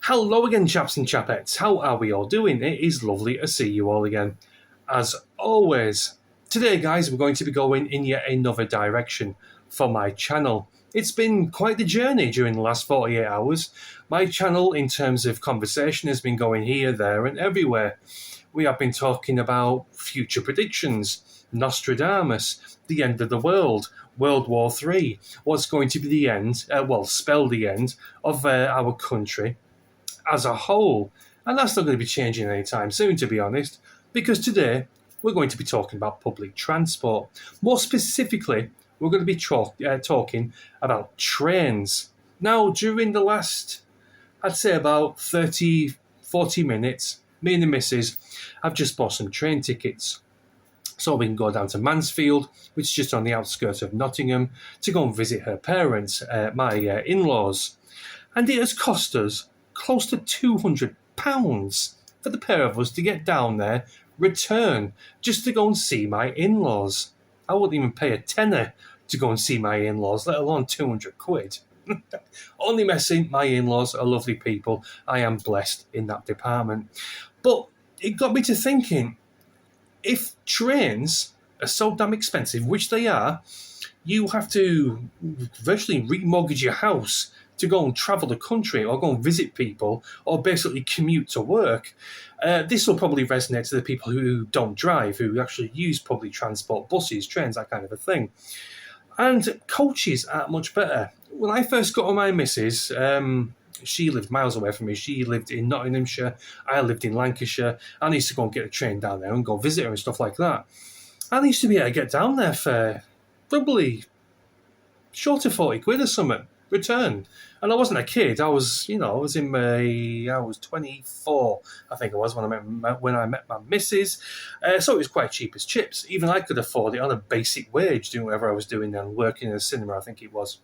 Hello again, chaps and chapettes. How are we all doing? It is lovely to see you all again. As always, today, guys, we're going to be going in yet another direction for my channel. It's been quite the journey during the last 48 hours. My channel, in terms of conversation, has been going here, there, and everywhere. We have been talking about future predictions, Nostradamus, the end of the world, World War III, what's going to be the end, spell the end of our country as a whole. And that's not going to be changing anytime soon, to be honest, because today we're going to be talking about public transport. More specifically, we're going to be talking about trains. Now, during the last, I'd say about 30, 40 minutes, me and the missus have just bought some train tickets. So we can go down to Mansfield, which is just on the outskirts of Nottingham, to go and visit her parents, my in-laws. And it has cost us close to £200 for the pair of us to get down there, return, just to go and see my in-laws. I wouldn't even pay a tenner to go and see my in-laws, let alone 200 quid. Only messing, my in-laws are lovely people. I am blessed in that department. But it got me to thinking, if trains are so damn expensive, which they are, you have to virtually remortgage your house to go and travel the country or go and visit people or basically commute to work. This will probably resonate to the people who don't drive, who actually use public transport, buses, trains, that kind of a thing. And coaches aren't much better. When I first got on my missus, she lived miles away from me. She lived in Nottinghamshire. I lived in Lancashire. I used to go and get a train down there and go visit her and stuff like that. I used to be able to get down there for probably short of 40 quid or something, return. And I wasn't a kid. I was 24, I think I was when I met my missus. So it was quite cheap as chips. Even I could afford it on a basic wage, doing whatever I was doing then, working in a cinema, I think it was.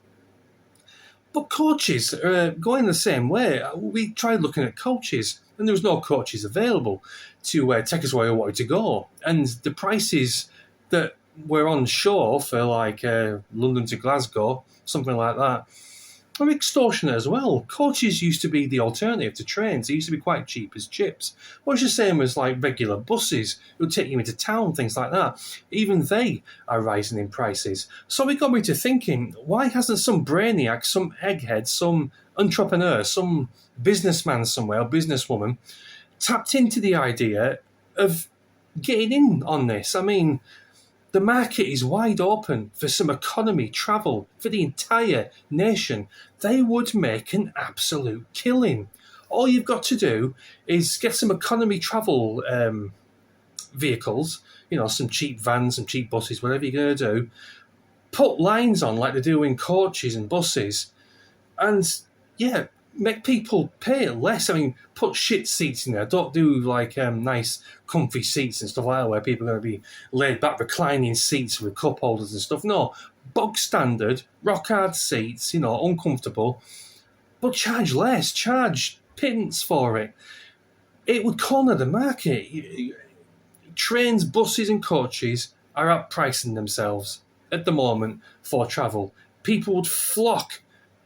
But coaches are going the same way. We tried looking at coaches, and there was no coaches available to take us where we wanted to go. And the prices that were on shore for like London to Glasgow, something like that, are extortionate as well. Coaches used to be the alternative to trains. They used to be quite cheap as chips. Well, it's the same as like regular buses. It would take you into town, things like that. Even they are rising in prices. So it got me to thinking, why hasn't some brainiac, some egghead, some entrepreneur, some businessman somewhere, or businesswoman, tapped into the idea of getting in on this? I mean, the market is wide open for some economy travel for the entire nation. They would make an absolute killing. All you've got to do is get some economy travel vehicles, some cheap vans, some cheap buses, whatever you're going to do. Put lines on like they do in coaches and buses. And, yeah, make people pay less. I mean, put shit seats in there. Don't do like nice, comfy seats and stuff like that where people are going to be laid back, reclining seats with cup holders and stuff. No, bog standard, rock hard seats, uncomfortable, but charge less, charge pittance for it. It would corner the market. Trains, buses, and coaches are outpricing themselves at the moment for travel. People would flock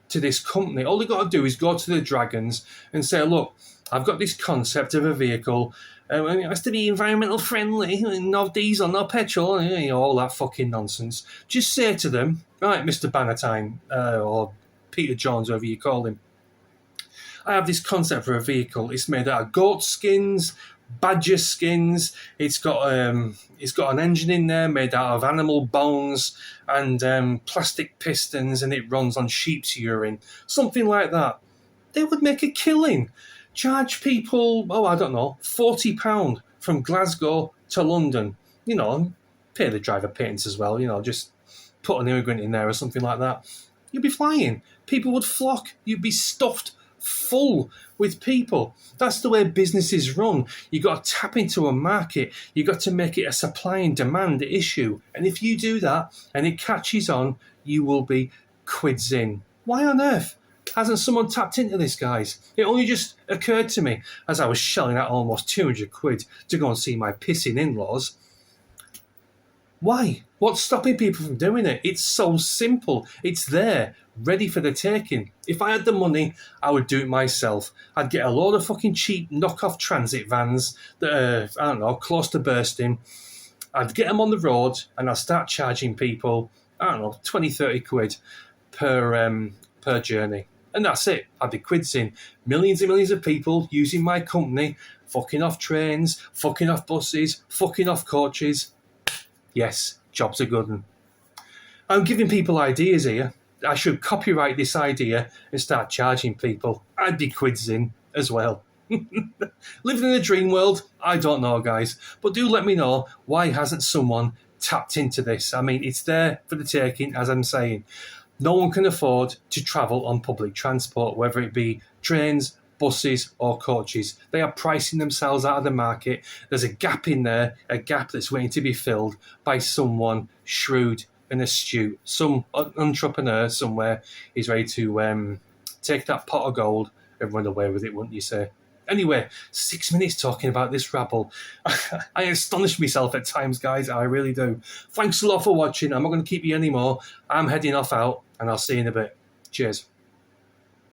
to this company. All they got to do is go to the Dragons and say, look, I've got this concept of a vehicle, and it has to be environmental friendly, no diesel, no petrol, all that fucking nonsense. Just say to them, right, Mr. Bannatyne, or Peter Jones, whoever you call him, I have this concept for a vehicle. It's made out of goat skins, badger skins. It's got an engine in there made out of animal bones and plastic pistons, and it runs on sheep's urine, something like that. They would make a killing. Charge people, £40 from Glasgow to London. Pay the driver pittance as well. Just put an immigrant in there or something like that. You'd be flying. People would flock. You'd be stuffed full with people. That's the way businesses run. You got to tap into a market. You got to make it a supply and demand issue. And if you do that and it catches on, you will be quids in. Why on earth hasn't someone tapped into this, guys? It only just occurred to me as I was shelling out almost 200 quid to go and see my pissing in-laws. Why? What's stopping people from doing it? It's so simple. It's there, ready for the taking. If I had the money, I would do it myself. I'd get a load of fucking cheap knockoff transit vans that are, I don't know, close to bursting. I'd get them on the road and I'd start charging people, I don't know, 20, 30 quid per journey. And that's it. I'd be quids in. Millions and millions of people using my company, fucking off trains, fucking off buses, fucking off coaches. Yes, job's a good one. I'm giving people ideas here. I should copyright this idea and start charging people. I'd be quids in as well. Living in a dream world? I don't know, guys. But do let me know, why hasn't someone tapped into this? I mean, it's there for the taking, as I'm saying. No one can afford to travel on public transport, whether it be trains, buses or coaches. They are pricing themselves out of the market. There's a gap in there, a gap that's waiting to be filled by someone shrewd and astute. Some entrepreneur somewhere is ready to take that pot of gold and run away with it, wouldn't you say? Anyway, 6 minutes talking about this rabble. I astonish myself at times, guys. I really do. Thanks a lot for watching. I'm not going to keep you anymore. I'm heading off out, and I'll see you in a bit. Cheers.